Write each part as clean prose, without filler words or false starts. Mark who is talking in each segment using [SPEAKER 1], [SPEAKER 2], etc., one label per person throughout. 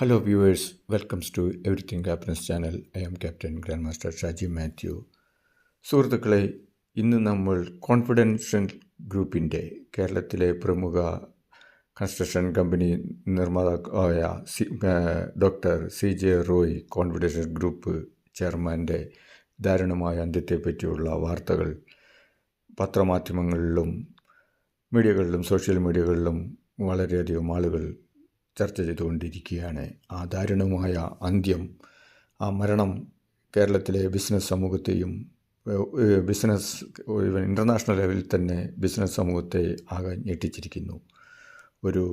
[SPEAKER 1] Hello viewers, welcome to Everything Happiness channel. I am Captain Grandmaster Shaji Mathew. സുഹൃത്തുക്കളെ, ഇന്ന് നമ്മൾ confidential ഗ്രൂപ്പിൻ്റെ കേരളത്തിലെ പ്രമുഖ കൺസ്ട്രക്ഷൻ കമ്പനി നിർമ്മാതാവായ doctor CJ Roy confidential group ചെയർമാൻ്റെ ദാരുണമായ അന്ത്യത്തെപ്പറ്റിയുള്ള വാർത്തകൾ പത്രമാധ്യമങ്ങളിലും മീഡിയകളിലും സോഷ്യൽ മീഡിയകളിലും വളരെയധികം ആളുകൾ ചർച്ച ചെയ്തുകൊണ്ടിരിക്കുകയാണ്. ആ ദാരുണമായ അന്ത്യം, ആ മരണം കേരളത്തിലെ ബിസിനസ് സമൂഹത്തെയും ഇൻ്റർനാഷണൽ ലെവലിൽ തന്നെ ബിസിനസ് സമൂഹത്തെ ആകെ ഞെട്ടിച്ചിരിക്കുന്നു. ഒരു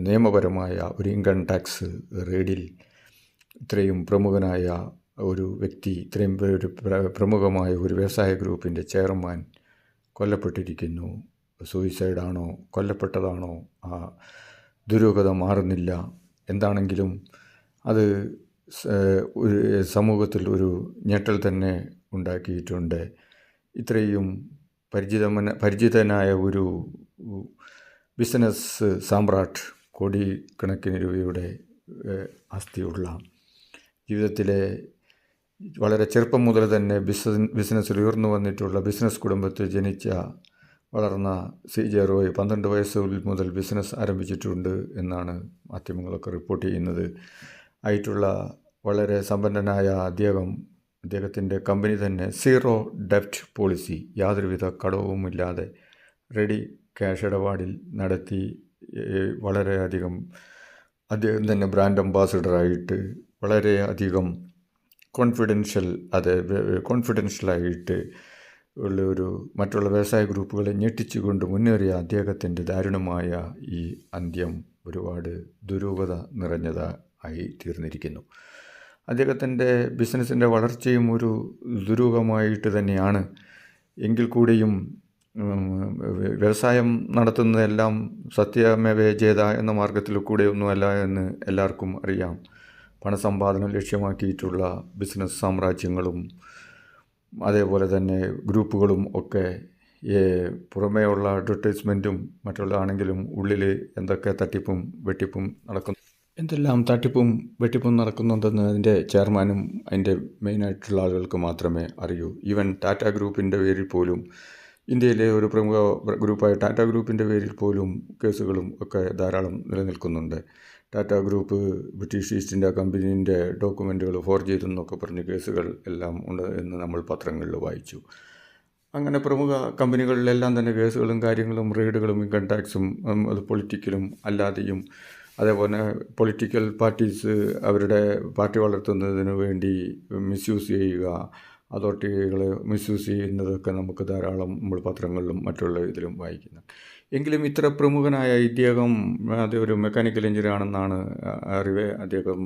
[SPEAKER 1] നിയമപരമായ ഒരു ഇൻകം ടാക്സ് റെയ്ഡിൽ ഇത്രയും പ്രമുഖനായ ഒരു വ്യക്തി, ഇത്രയും ഒരു പ്രമുഖമായ ഒരു വ്യവസായ ഗ്രൂപ്പിൻ്റെ ചെയർമാൻ കൊല്ലപ്പെട്ടിരിക്കുന്നു. സൂയിസൈഡാണോ, കൊല്ലപ്പെട്ടതാണോ, ആ ദുരൂഹത മാറുന്നില്ല. എന്താണെങ്കിലും അത് ഒരു സമൂഹത്തിൽ ഒരു ഞെട്ടൽ തന്നെ ഉണ്ടാക്കിയിട്ടുണ്ട്. ഇത്രയും പരിചിതനായ ഒരു ബിസിനസ് സാമ്രാട്ട്, കോടിക്കണക്കിന് രൂപയുടെ ആസ്തിയുള്ള, ജീവിതത്തിലെ വളരെ ചെറുപ്പം മുതൽ തന്നെ ബിസിനസ്സിൽ ഉയർന്നു വന്നിട്ടുള്ള ബിസിനസ് കുടുംബത്തിൽ ജനിച്ച വളർന്ന CJ റോയ് 12 വയസ്സ് മുതൽ ബിസിനസ് ആരംഭിച്ചിട്ടുണ്ട് എന്നാണ് മാധ്യമങ്ങളൊക്കെ റിപ്പോർട്ട് ചെയ്യുന്നത്. ആയിട്ടുള്ള വളരെ സമ്പന്നനായ അദ്ദേഹത്തിൻ്റെ കമ്പനി തന്നെ സീറോ ഡെപ്റ്റ് പോളിസി, യാതൊരുവിധ കടവുമില്ലാതെ റെഡി ക്യാഷ് ഇടപാടിൽ നടത്തി വളരെയധികം അദ്ദേഹം തന്നെ ബ്രാൻഡ് അംബാസിഡറായിട്ട് വളരെയധികം കോൺഫിഡൻഷ്യലായിട്ട് ഉള്ള ഒരു മറ്റുള്ള വ്യവസായ ഗ്രൂപ്പുകളെ ഞെട്ടിച്ചുകൊണ്ട് മുന്നേറിയ അദ്ദേഹത്തിൻ്റെ ദാരുണമായ ഈ അന്ത്യം ഒരുപാട് ദുരൂഹത നിറഞ്ഞതായി തീർന്നിരിക്കുന്നു. അദ്ദേഹത്തിൻ്റെ ബിസിനസ്സിൻ്റെ വളർച്ചയും ഒരു ദുരൂഹമായിട്ട് തന്നെയാണ്. എങ്കിൽ കൂടിയും വ്യവസായം നടത്തുന്നതെല്ലാം സത്യമേവ ജയത എന്ന മാർഗത്തിൽ കൂടെയൊന്നുമല്ല എന്ന് എല്ലാവർക്കും അറിയാം. പണസമ്പാദനം ലക്ഷ്യമാക്കിയിട്ടുള്ള ബിസിനസ് സാമ്രാജ്യങ്ങളും അതേപോലെ തന്നെ ഗ്രൂപ്പുകളും ഒക്കെ പുറമേയുള്ള അഡ്വർടൈസ്മെൻറ്റും മറ്റുള്ളതാണെങ്കിലും ഉള്ളിൽ എന്തൊക്കെ തട്ടിപ്പും വെട്ടിപ്പും നടക്കുന്നു, എന്തെല്ലാം തട്ടിപ്പും വെട്ടിപ്പും നടക്കുന്നുണ്ടെന്ന് അതിൻ്റെ ചെയർമാനും അതിൻ്റെ മെയിനായിട്ടുള്ള ആളുകൾക്ക് മാത്രമേ അറിയൂ. ഈവൻ ടാറ്റ ഗ്രൂപ്പിൻ്റെ പേരിൽ പോലും, ഇന്ത്യയിലെ ഒരു പ്രമുഖ ഗ്രൂപ്പായ ടാറ്റ ഗ്രൂപ്പിൻ്റെ പേരിൽ പോലും കേസുകളും ഒക്കെ ധാരാളം നിലനിൽക്കുന്നുണ്ട്. Tata group British East India കമ്പനീൻ്റെ ഡോക്യുമെൻറ്റുകൾ ഫോർജ് ചെയ്തെന്നൊക്കെ പറഞ്ഞ് കേസുകൾ എല്ലാം ഉണ്ട് എന്ന് നമ്മൾ പത്രങ്ങളിൽ വായിച്ചു. അങ്ങനെ പ്രമുഖ കമ്പനികളിലെല്ലാം തന്നെ കേസുകളും കാര്യങ്ങളും റെയ്ഡുകളും ഇൻകം ടാക്സും അത് പൊളിറ്റിക്കലും അല്ലാതെയും, അതേപോലെ പൊളിറ്റിക്കൽ പാർട്ടീസ് അവരുടെ പാർട്ടി വളർത്തുന്നതിന് വേണ്ടി മിസ്യൂസ് ചെയ്യുക, അതോറിറ്റികളെ മിസ്യൂസ് ചെയ്യുന്നതൊക്കെ നമുക്ക് ധാരാളം നമ്മൾ പത്രങ്ങളിലും മറ്റുള്ള ഇതിലും വായിക്കുന്നു. എങ്കിലും ഇത്ര പ്രമുഖനായ ഇദ്ദേഹം അത് ഒരു മെക്കാനിക്കൽ എഞ്ചിനീയറാണെന്നാണ് അറിവ്. അദ്ദേഹം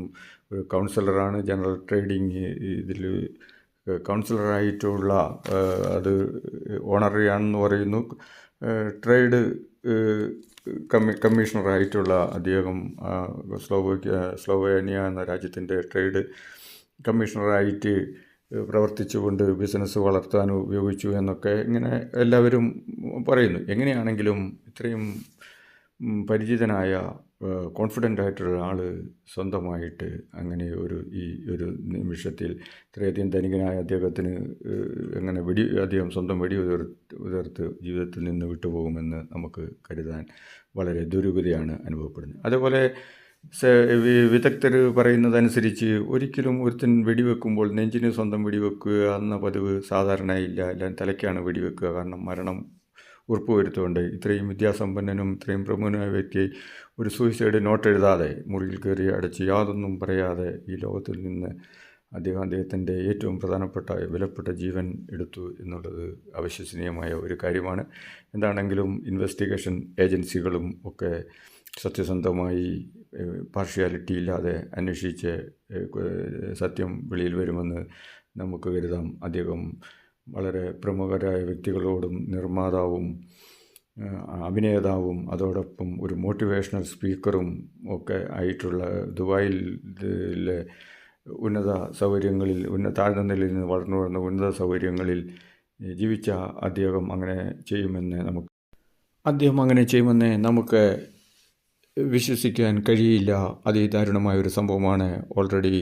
[SPEAKER 1] ഒരു കൗൺസിലറാണ്, ജനറൽ ട്രേഡിങ് ഇതിൽ കൗൺസിലറായിട്ടുള്ള, അത് ഓണറിയാണെന്ന് പറയുന്നു. ട്രേഡ് കമ്മീഷണറായിട്ടുള്ള അദ്ദേഹം സ്ലോവേനിയ എന്ന രാജ്യത്തിൻ്റെ ട്രേഡ് കമ്മീഷണറായിട്ട് പ്രവർത്തിച്ചുകൊണ്ട് ബിസിനസ് വളർത്താൻ ഉപയോഗിച്ചു എന്നൊക്കെ ഇങ്ങനെ എല്ലാവരും പറയുന്നു. എങ്ങനെയാണെങ്കിലും ഇത്രയും പരിചിതനായ കോൺഫിഡൻ്റ് ആയിട്ടുള്ള ആൾ സ്വന്തമായിട്ട് അങ്ങനെ ഈ ഒരു നിമിഷത്തിൽ ഇത്രയധികം ധനികനായ അദ്ദേഹത്തിന് എങ്ങനെ അദ്ദേഹം സ്വന്തം ഉതിർത്ത് ജീവിതത്തിൽ നിന്ന് വിട്ടുപോകുമെന്ന് നമുക്ക് കരുതാൻ വളരെ ദുരൂഹതയാണ് അനുഭവപ്പെടുന്നത്. അതേപോലെ വിദഗ്ധർ പറയുന്നതനുസരിച്ച് ഒരിക്കലും ഒരുത്തൻ വെടിവെക്കുമ്പോൾ നെഞ്ചിന് സ്വന്തം വെടിവെക്കുക എന്ന പതിവ് സാധാരണയില്ല. എല്ലാം തലയ്ക്കാണ് വെടിവെക്കുക. കാരണം മരണം ഉറപ്പുവരുത്തുകൊണ്ട് ഇത്രയും വിദ്യാസമ്പന്നനും ഇത്രയും പ്രമുഖനായ വ്യക്തി ഒരു സൂയിസൈഡ് നോട്ട് എഴുതാതെ മുറിയിൽ കയറി അടച്ച് യാതൊന്നും പറയാതെ ഈ ലോകത്തിൽ നിന്ന് അദ്ദേഹത്തിൻ്റെ ഏറ്റവും പ്രധാനപ്പെട്ട വിലപ്പെട്ട ജീവൻ എടുത്തു എന്നുള്ളത് അവിശ്വസനീയമായ ഒരു കാര്യമാണ്. എന്താണെങ്കിലും ഇൻവെസ്റ്റിഗേഷൻ ഏജൻസികളും ഒക്കെ സത്യസന്ധമായി പാർഷ്യാലിറ്റി ഇല്ലാതെ അന്വേഷിച്ച് സത്യം വെളിയിൽ വരുമെന്ന് നമുക്ക് കരുതാം. അദ്ദേഹം വളരെ പ്രമുഖരായ വ്യക്തികളോടും നിർമ്മാതാവും അഭിനേതാവും അതോടൊപ്പം ഒരു മോട്ടിവേഷണൽ സ്പീക്കറും ഒക്കെ ആയിട്ടുള്ള ദുബായിലെ ഉന്നത സൗകര്യങ്ങളിൽ താഴ്ന്ന നിലയിൽ നിന്ന് വളർന്നു വരുന്ന ഉന്നത സൗകര്യങ്ങളിൽ ജീവിച്ച അദ്ദേഹം അങ്ങനെ ചെയ്യുമെന്ന് നമുക്ക് വിശ്വസിക്കാൻ കഴിയില്ല. അതിദാരുണമായൊരു സംഭവമാണ്. ഓൾറെഡി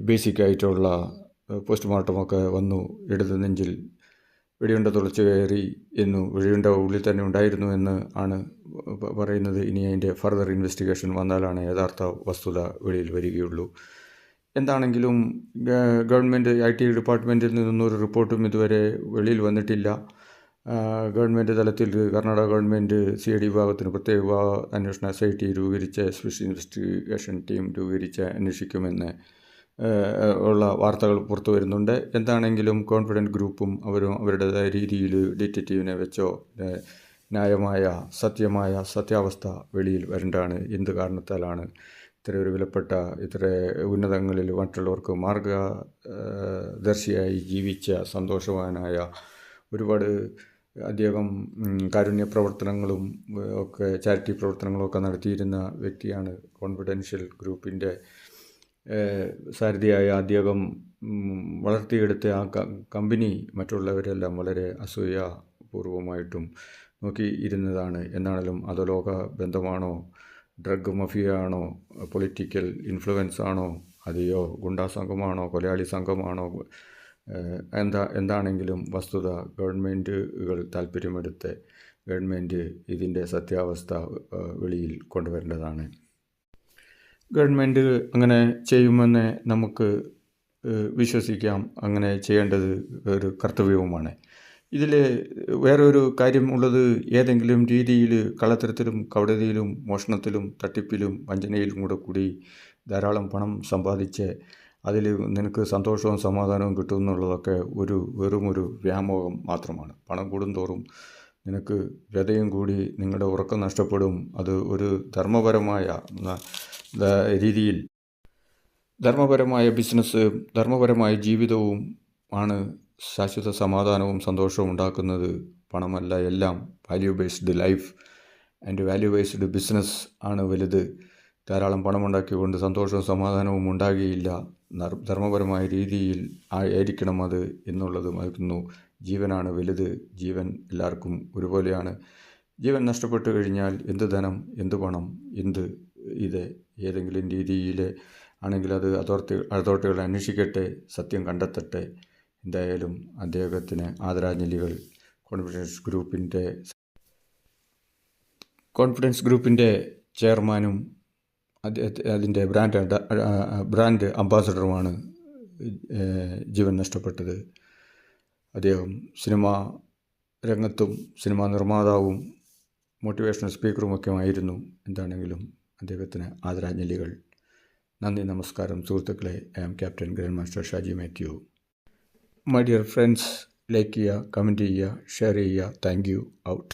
[SPEAKER 1] ബേസിക്കായിട്ടുള്ള പോസ്റ്റ്മോർട്ടമൊക്കെ വന്നു. ഇടത് നെഞ്ചിൽ വെടിയുണ്ട തുളച്ചു കയറി വെടിയുണ്ട ഉള്ളിൽ തന്നെ ഉണ്ടായിരുന്നു എന്ന് ആണ് പറയുന്നത്. ഇനി അതിൻ്റെ ഫർദർ ഇൻവെസ്റ്റിഗേഷൻ വന്നാലാണ് യഥാർത്ഥ വസ്തുത വെളിയിൽ വരികയുള്ളൂ. എന്താണെങ്കിലും ഗവൺമെൻറ് IT ഡിപ്പാർട്ട്മെൻറ്റിൽ നിന്നൊരു റിപ്പോർട്ടും ഇതുവരെ വെളിയിൽ വന്നിട്ടില്ല. ഗവൺമെൻറ് തലത്തിൽ കർണാടക ഗവൺമെൻറ് CID വിഭാഗത്തിന് പ്രത്യേക അന്വേഷണ SIT രൂപീകരിച്ച് സ്പെഷ്യൽ ഇൻവെസ്റ്റിഗേഷൻ ടീം രൂപീകരിച്ച് അന്വേഷിക്കുമെന്ന് ഉള്ള വാർത്തകൾ പുറത്തു വരുന്നുണ്ട്. എന്താണെങ്കിലും കോൺഫിഡൻറ്റ് ഗ്രൂപ്പും അവരുടേതായ രീതിയിൽ ഡിറ്റക്റ്റീവിനെ വെച്ചോ ന്യായമായ സത്യാവസ്ഥ വെളിയിൽ വരേണ്ടതാണ്. എന്ത് കാരണത്താലാണ് ഇത്രയൊരു വിലപ്പെട്ട ഇത്ര ഉന്നതങ്ങളിൽ മറ്റുള്ളവർക്ക് മാർഗദർശിയായി ജീവിച്ച സന്തോഷവാനായ ഒരുപാട് അദ്ദേഹം കാരുണ്യ പ്രവർത്തനങ്ങളും ഒക്കെ ചാരിറ്റി പ്രവർത്തനങ്ങളും ഒക്കെ നടത്തിയിരുന്ന വ്യക്തിയാണ്. കോൺഫിഡൻഷ്യൽ ഗ്രൂപ്പിൻ്റെ സാരഥിയായ അദ്ദേഹം വളർത്തിയെടുത്ത ആ കമ്പനി മറ്റുള്ളവരെല്ലാം വളരെ അസൂയാപൂർവമായിട്ടും നോക്കി ഇരുന്നതാണ്. എന്നാണെങ്കിലും അധോലോക ബന്ധമാണോ, ഡ്രഗ് മഫിയ ആണോ, പൊളിറ്റിക്കൽ ഇൻഫ്ലുവൻസ് ആണോ, അതെയോ ഗുണ്ടാ സംഘമാണോ, കൊലയാളി സംഘമാണോ, എന്താണെങ്കിലും വസ്തുത ഗവൺമെൻറ്റുകൾ താല്പര്യമെടുത്ത് ഗവൺമെൻറ് ഇതിൻ്റെ സത്യാവസ്ഥ വെളിയിൽ കൊണ്ടുവരേണ്ടതാണ്. ഗവൺമെൻറ് അങ്ങനെ ചെയ്യുമെന്ന് നമുക്ക് വിശ്വസിക്കാം. അങ്ങനെ ചെയ്യേണ്ടത് ഒരു കർത്തവ്യവുമാണ്. ഇതിൽ വേറെ ഒരു കാര്യം ഉള്ളത്, ഏതെങ്കിലും രീതിയിൽ കള്ളത്തരത്തിലും കപടതയിലും മോഷണത്തിലും തട്ടിപ്പിലും വഞ്ചനയിലും കൂടി ധാരാളം പണം സമ്പാദിച്ച് അതിൽ നിനക്ക് സന്തോഷവും സമാധാനവും കിട്ടും എന്നുള്ളതൊക്കെ വെറുമൊരു വ്യാമോഹം മാത്രമാണ്. പണം കൂടുന്തോറും നിനക്ക് വ്യതയും കൂടി നിങ്ങളുടെ ഉറക്കം നഷ്ടപ്പെടും. അത് ഒരു ധർമ്മപരമായ രീതിയിൽ ധർമ്മപരമായ ബിസിനസ്, ധർമ്മപരമായ ജീവിതവും ആണ് ശാശ്വത സമാധാനവും സന്തോഷവും ഉണ്ടാക്കുന്നത്. പണമല്ല എല്ലാം. Value based life and value based business ആണ് വലുത്. ധാരാളം പണമുണ്ടാക്കിക്കൊണ്ട് സന്തോഷവും സമാധാനവും ഉണ്ടാകുകയില്ല. ധർമ്മപരമായ രീതിയിൽ ആയിരിക്കണം അത് എന്നുള്ളത് മറക്കുന്നു. ജീവനാണ് വലുത്. ജീവൻ എല്ലാവർക്കും ഒരുപോലെയാണ്. ജീവൻ നഷ്ടപ്പെട്ടു കഴിഞ്ഞാൽ എന്ത് ധനം, എന്ത് പണം, ഏതെങ്കിലും രീതിയിൽ ആണെങ്കിൽ അത് അതോറിറ്റികൾ അന്വേഷിക്കട്ടെ, സത്യം കണ്ടെത്തട്ടെ. എന്തായാലും അദ്ദേഹത്തിന് ആദരാഞ്ജലികൾ. കോൺഫിഡൻസ് ഗ്രൂപ്പിൻ്റെ ചെയർമാനും അതിൻ്റെ ബ്രാൻഡ് അംബാസഡറുമാണ് ജീവൻ നഷ്ടപ്പെട്ടത്. അദ്ദേഹം സിനിമാ രംഗത്തും സിനിമാ നിർമ്മാതാവും മോട്ടിവേഷണൽ സ്പീക്കറുമൊക്കെ ആയിരുന്നു. എന്താണെങ്കിലും അദ്ദേഹത്തിന് ആദരാഞ്ജലികൾ. നന്ദി, നമസ്കാരം സുഹൃത്തുക്കളെ. I am captain grand master Shaji Mathew. My dear friends, like ചെയ്യുക, കമൻറ്റ് ചെയ്യുക, ഷെയർ ചെയ്യുക. Thank you. ഔട്ട്.